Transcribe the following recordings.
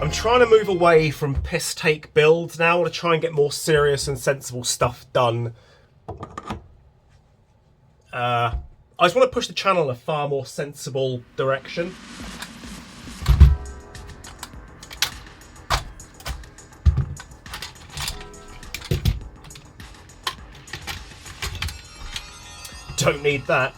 I'm trying to move away from piss-take builds now. I want to try and get more serious and sensible stuff done. I just want to push the channel in a far more sensible direction. Don't need that.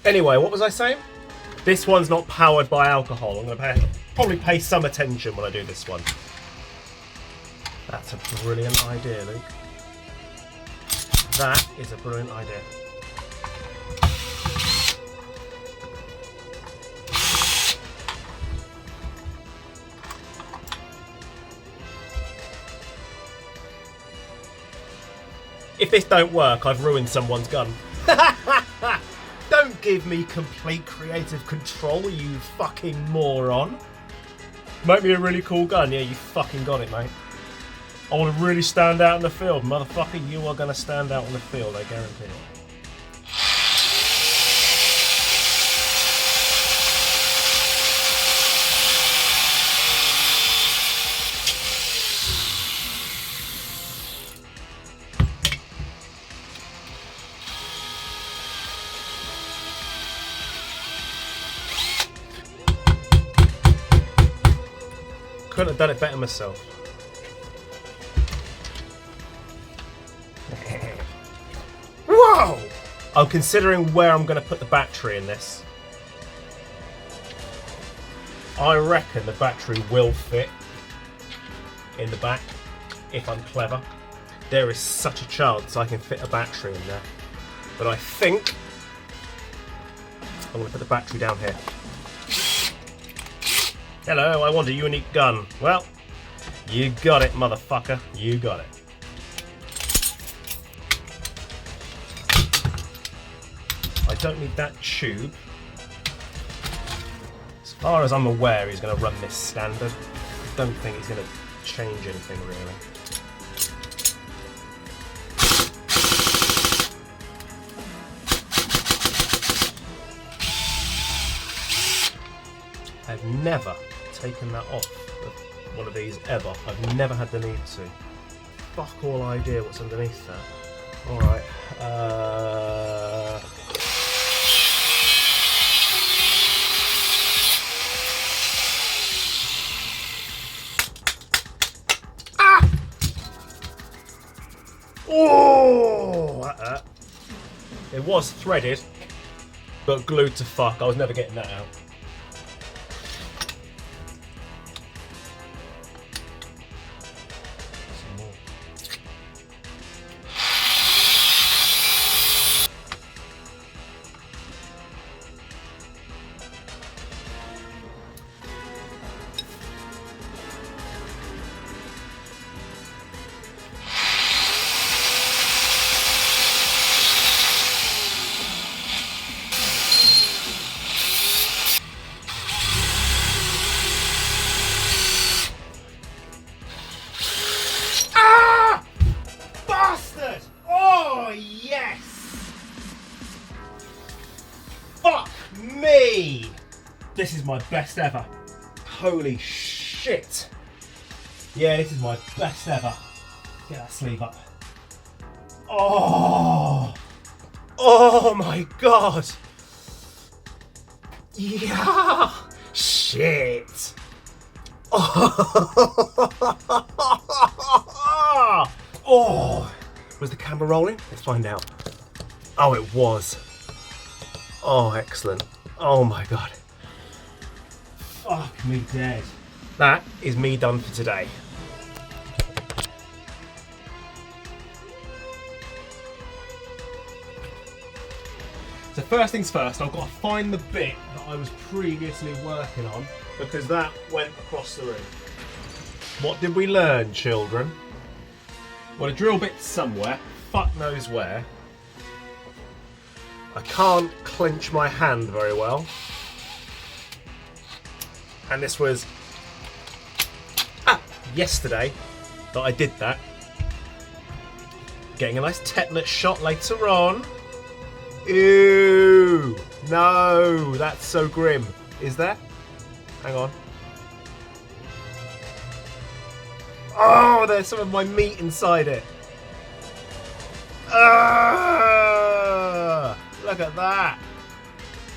Anyway, what was I saying? This one's not powered by alcohol. I'm going to probably pay some attention when I do this one. That's a brilliant idea, Luke. That is a brilliant idea. If this don't work, I've ruined someone's gun. Don't give me complete creative control, you fucking moron. Make me a really cool gun. Yeah, you fucking got it, mate. I want to really stand out in the field. Motherfucker, you are going to stand out in the field, I guarantee it. Couldn't have done it better myself. Whoa! I'm considering where I'm going to put the battery in this. I reckon the battery will fit in the back if I'm clever. There is such a chance I can fit a battery in there. But I think I'm going to put the battery down here. Hello, I want a unique gun. Well, you got it, motherfucker. You got it. I don't need that tube. As far as I'm aware, he's going to run this standard. I don't think he's going to change anything, really. I've never taken that off of one of these ever. I've never had the need to. Fuck all idea what's underneath that. Alright. Ah! Oh! It was threaded, but glued to fuck. I was never getting that out. This is my best ever. Holy shit. Yeah, this is my best ever. Get that sleeve up. Oh. Oh my god. Yeah. Shit. Oh. Was the camera rolling? Let's find out. Oh, it was. Oh, excellent. Oh my god. Fuck me dead. That is me done for today. So first things first, I've got to find the bit that I was previously working on because that went across the room. What did we learn, children? Well, a drill bit somewhere, fuck knows where. I can't clench my hand very well. And this was yesterday that I did that. Getting a nice tetanus shot later on. Ew! No, that's so grim. Is there? Hang on. Oh, there's some of my meat inside it. Look at that.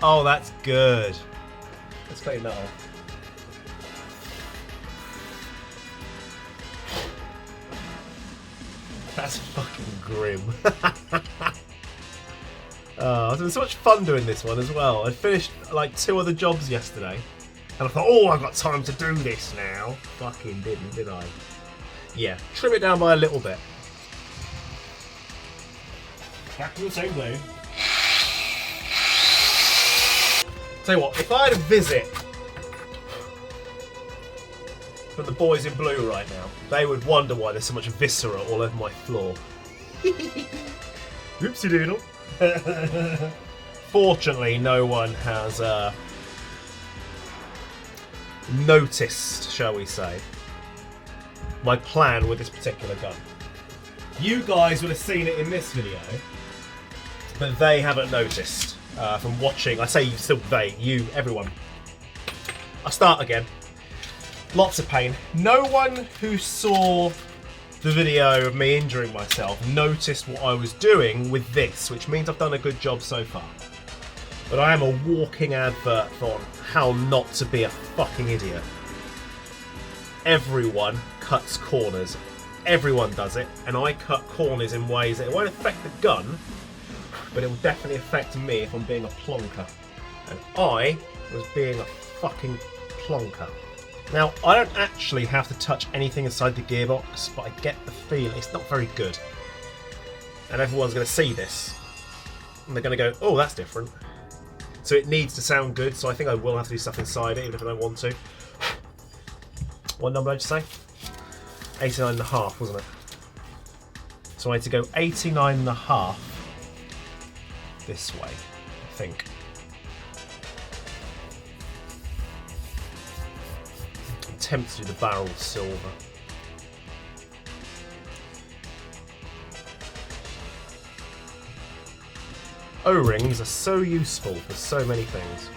Oh, that's good. Let's clean that off. That's fucking grim. It's been so much fun doing this one as well. I finished like 2 other jobs yesterday. And I thought, oh, I've got time to do this now. Fucking didn't, did I? Yeah, trim it down by a little bit. Back to the same blade. Tell you what, if I had a visit from the boys in blue right now, they would wonder why there's so much viscera all over my floor. Oopsie doodle. Fortunately, no one has noticed, shall we say, my plan with this particular gun. You guys would have seen it in this video, but they haven't noticed from watching. I say still they, you, everyone. I'll start again. Lots of pain. No one who saw the video of me injuring myself noticed what I was doing with this, which means I've done a good job so far. But I am a walking advert on how not to be a fucking idiot. Everyone cuts corners. Everyone does it, and I cut corners in ways that it won't affect the gun, but it will definitely affect me if I'm being a plonker. And I was being a fucking plonker. Now, I don't actually have to touch anything inside the gearbox, but I get the feeling it's not very good. And everyone's going to see this, and they're going to go, oh, that's different. So it needs to sound good, so I think I will have to do stuff inside it, even if I don't want to. What number did I just say? 89.5, wasn't it? So I had to go 89.5 this way, I think. I'm tempted to do the barrel silver. O-rings are so useful for so many things.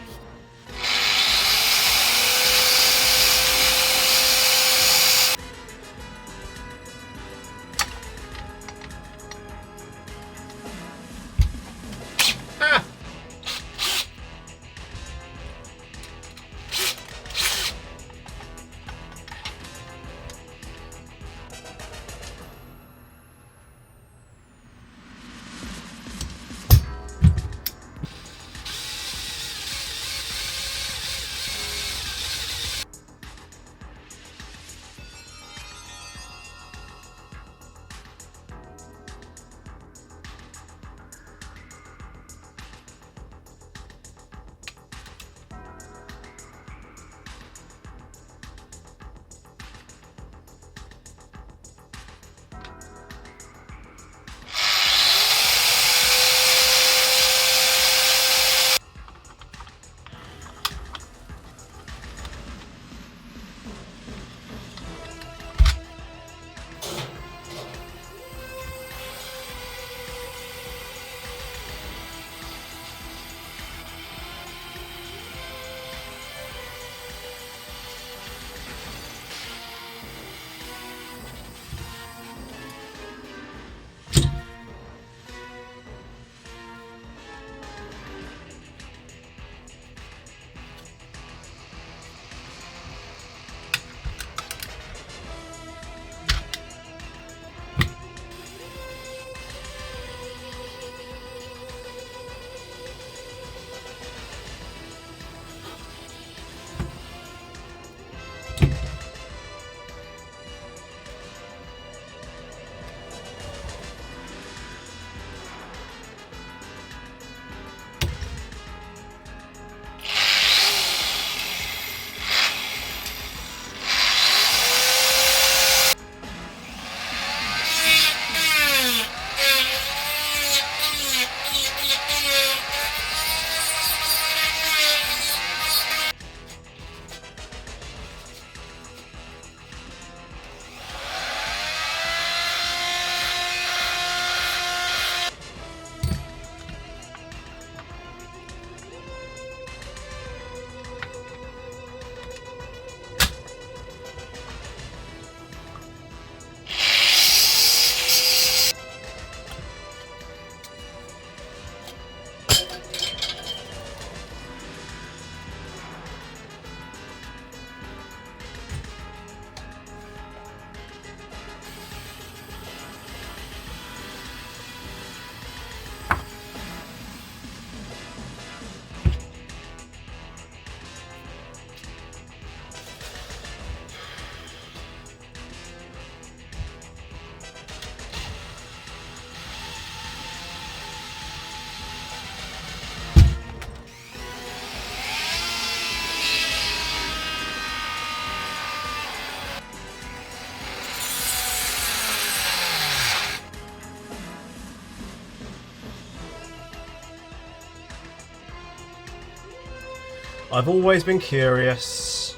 I've always been curious.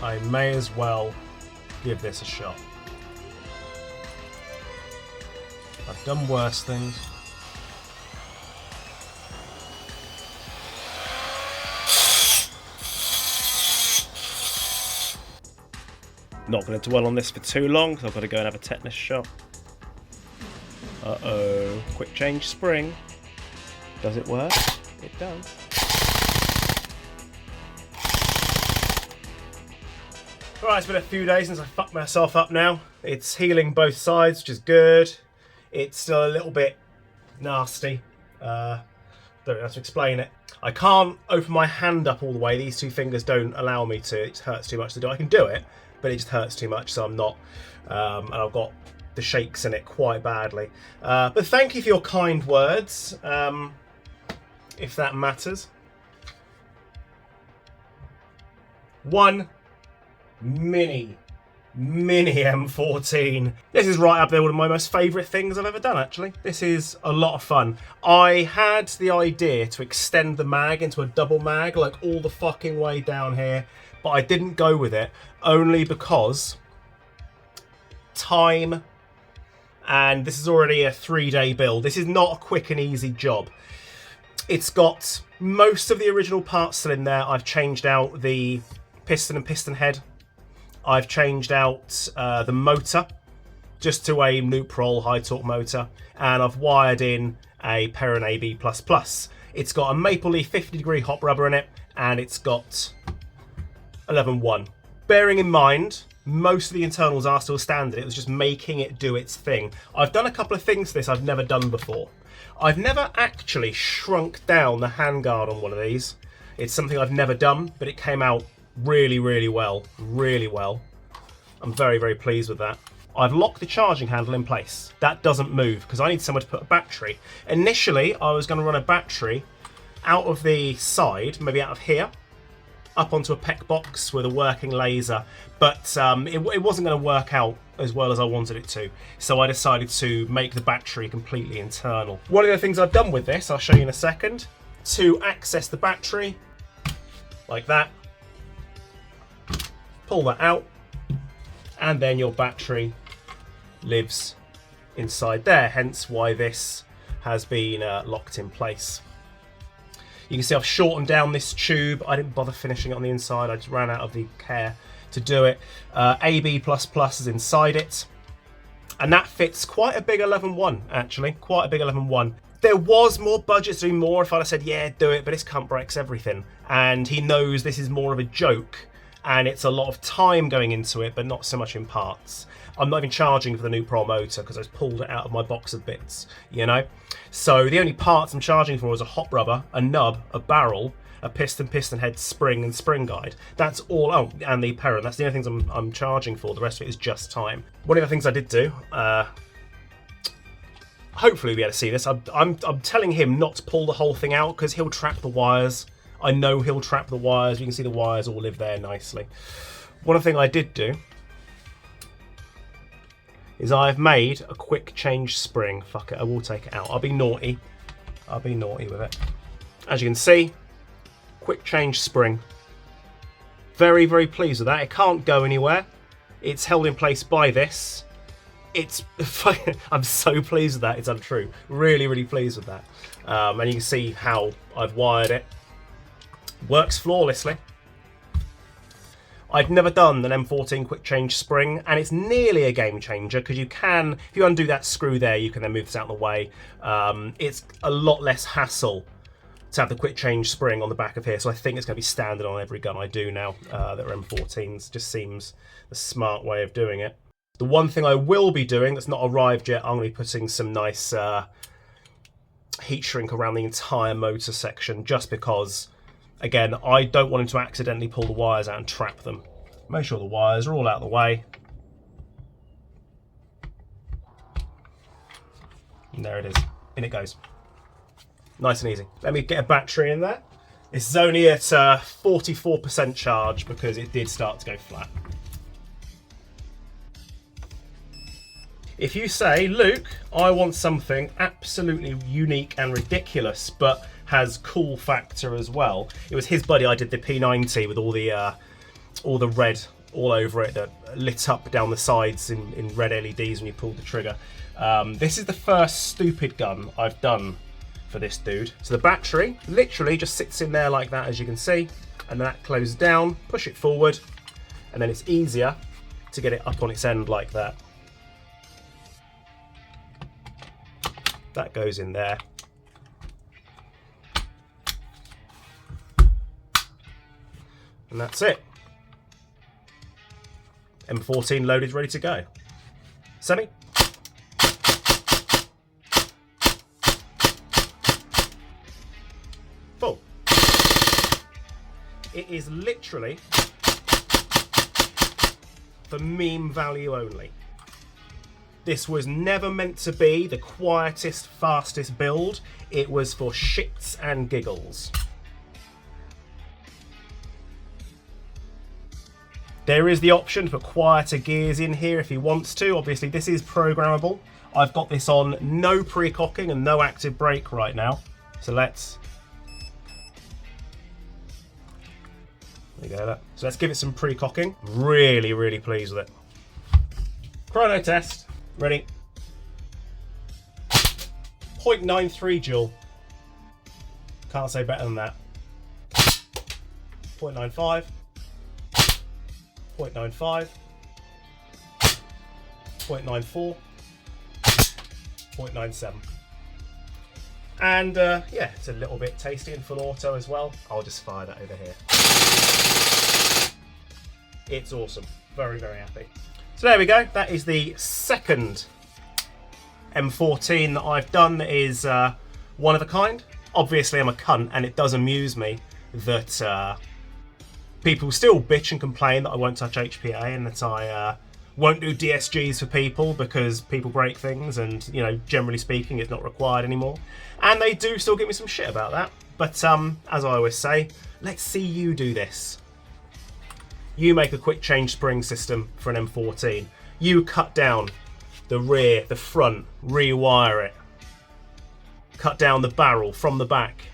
I may as well give this a shot. I've done worse things. Not going to dwell on this for too long because I've got to go and have a tetanus shot. Uh-oh. Quick change spring. Does it work? It does. Right, it's been a few days since I fucked myself up now. It's healing both sides, which is good. It's still a little bit nasty. Don't know how to explain it. I can't open my hand up all the way. These two fingers don't allow me to. It hurts too much to do. I can do it, but it just hurts too much, so I'm not. And I've got the shakes in it quite badly. But thank you for your kind words, if that matters. One mini M14. This is right up there, one of my most favourite things I've ever done, actually. This is a lot of fun. I had the idea to extend the mag into a double mag, like all the fucking way down here, but I didn't go with it, only because time, and this is already a 3-day build. This is not a quick and easy job. It's got most of the original parts still in there. I've changed out the piston and piston head. I've changed out the motor just to a neutral high torque motor, and I've wired in a Perrin AB++. It's got a maple leaf 50-degree hot rubber in it, and it's got 11.1. Bearing in mind, most of the internals are still standard. It was just making it do its thing. I've done a couple of things to this I've never done before. I've never actually shrunk down the handguard on one of these. It's something I've never done, but it came out really, really well. Really well. I'm very, very pleased with that. I've locked the charging handle in place. That doesn't move because I need somewhere to put a battery. Initially, I was going to run a battery out of the side, maybe out of here, up onto a PEC box with a working laser, but it wasn't going to work out as well as I wanted it to, so I decided to make the battery completely internal. One of the things I've done with this, I'll show you in a second, to access the battery, like that, pull that out, and then your battery lives inside there, hence why this has been locked in place. You can see I've shortened down this tube. I didn't bother finishing it on the inside. I just ran out of the care to do it. AB++ is inside it. And that fits quite a big 11.1, actually. Quite a big 11.1. There was more budget to do more if I'd have said, yeah, do it, but this cunt breaks everything. And he knows this is more of a joke. And it's a lot of time going into it, but not so much in parts. I'm not even charging for the new Pro motor because I just pulled it out of my box of bits, you know? So the only parts I'm charging for is a hot rubber, a nub, a barrel, a piston head, spring, and spring guide. That's all, oh, and the Perrin. That's the only things I'm charging for. The rest of it is just time. One of the things I did do, hopefully you'll be able to see this. I'm telling him not to pull the whole thing out because he'll trap the wires. I know he'll trap the wires. You can see the wires all live there nicely. One other thing I did do is I've made a quick change spring. Fuck it, I will take it out. I'll be naughty. I'll be naughty with it. As you can see, quick change spring. Very, very pleased with that. It can't go anywhere. It's held in place by this. It's I'm so pleased with that. It's untrue. Really, really pleased with that. And you can see how I've wired it. Works flawlessly. I'd never done an M14 quick change spring, and it's nearly a game changer because you can, if you undo that screw there, you can then move this out of the way. It's a lot less hassle to have the quick change spring on the back of here, so I think it's going to be standard on every gun I do now that are M14s. Just seems the smart way of doing it. The one thing I will be doing that's not arrived yet, I'm going to be putting some nice heat shrink around the entire motor section, just because, again, I don't want him to accidentally pull the wires out and trap them. Make sure the wires are all out of the way. And there it is. In it goes. Nice and easy. Let me get a battery in there. This is only at 44% charge because it did start to go flat. If you say, Luke, I want something absolutely unique and ridiculous, but has cool factor as well. It was his buddy I did the P90 with all the red all over it that lit up down the sides in red LEDs when you pulled the trigger. This is the first stupid gun I've done for this dude. So the battery literally just sits in there like that, as you can see, and then that closes down, push it forward, and then it's easier to get it up on its end like that. That goes in there. And that's it. M14 loaded, ready to go. Semi. Full. It is literally for meme value only. This was never meant to be the quietest, fastest build. It was for shits and giggles. There is the option for quieter gears in here if he wants to. Obviously, this is programmable. I've got this on no pre-cocking and no active brake right now. So let's... There you go. So let's give it some pre-cocking. Really, really pleased with it. Chrono test. Ready? 0.93 joule. Can't say better than that. 0.95. 0.95. 0.94. 0.97. And yeah, it's a little bit tasty in full auto as well. I'll just fire that over here. It's awesome. Very, very happy. So there we go. That is the second M14 that I've done that is one of a kind. Obviously, I'm a cunt, and it does amuse me that people still bitch and complain that I won't touch HPA and that I won't do DSGs for people because people break things and, you know, generally speaking, it's not required anymore. And they do still give me some shit about that. But as I always say, let's see you do this. You make a quick change spring system for an M14. You cut down the rear, the front, rewire it. Cut down the barrel from the back.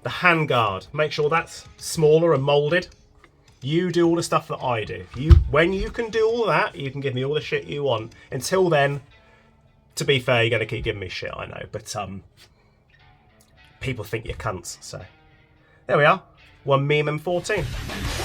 The handguard, make sure that's smaller and moulded. You do all the stuff that I do. When you can do all that, you can give me all the shit you want. Until then, to be fair, you're going to keep giving me shit, I know. But people think you're cunts, so. There we are. One meme M14.